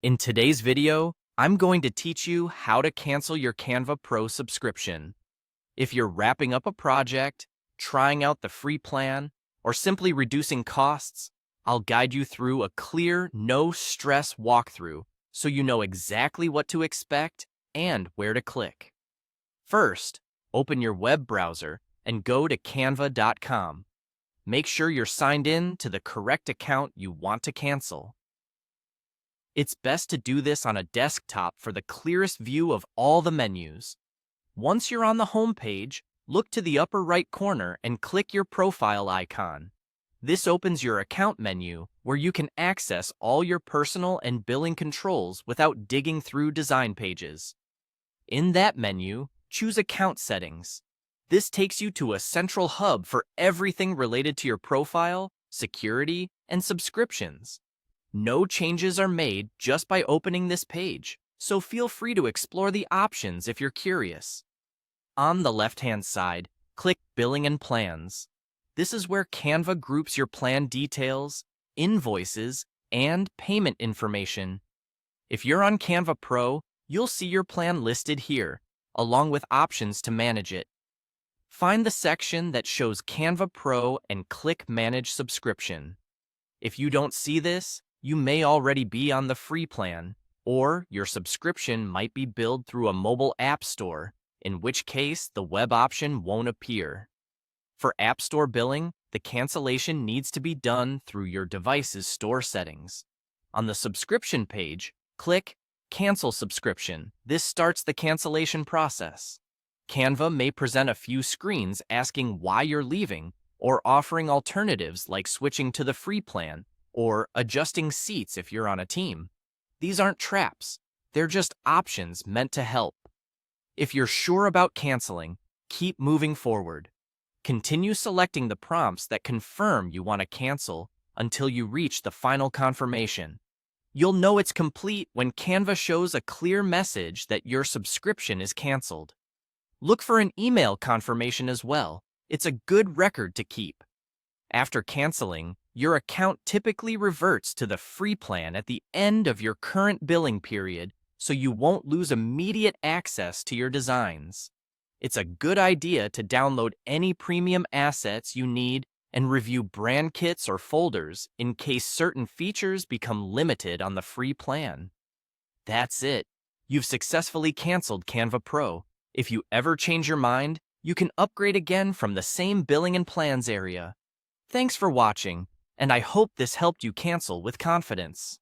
In today's video, I'm going to teach you how to cancel your Canva Pro subscription. If you're wrapping up a project, trying out the free plan, or simply reducing costs, I'll guide you through a clear, no-stress walkthrough so you know exactly what to expect and where to click. First, open your web browser and go to canva.com. Make sure you're signed in to the correct account you want to cancel. It's best to do this on a desktop for the clearest view of all the menus. Once you're on the home page, look to the upper right corner and click your profile icon. This opens your account menu where you can access all your personal and billing controls without digging through design pages. In that menu, choose Account Settings. This takes you to a central hub for everything related to your profile, security, and subscriptions. No changes are made just by opening this page, so feel free to explore the options if you're curious. On the left-hand side, click Billing and Plans. This is where Canva groups your plan details, invoices, and payment information. If you're on Canva Pro, you'll see your plan listed here, along with options to manage it. Find the section that shows Canva Pro and click Manage Subscription. If you don't see this, you may already be on the free plan, or your subscription might be billed through a mobile app store, in which case the web option won't appear. For App Store billing, the cancellation needs to be done through your device's store settings. On the subscription page, click Cancel Subscription. This starts the cancellation process. Canva may present a few screens asking why you're leaving, or offering alternatives like switching to the free plan, or adjusting seats if you're on a team. These aren't traps. They're just options meant to help. If you're sure about canceling, keep moving forward. Continue selecting the prompts that confirm you want to cancel until you reach the final confirmation. You'll know it's complete when Canva shows a clear message that your subscription is canceled. Look for an email confirmation as well. It's a good record to keep. After canceling, your account typically reverts to the free plan at the end of your current billing period, so you won't lose immediate access to your designs. It's a good idea to download any premium assets you need and review brand kits or folders in case certain features become limited on the free plan. That's it. You've successfully canceled Canva Pro. If you ever change your mind, you can upgrade again from the same billing and plans area. Thanks for watching, and I hope this helped you cancel with confidence.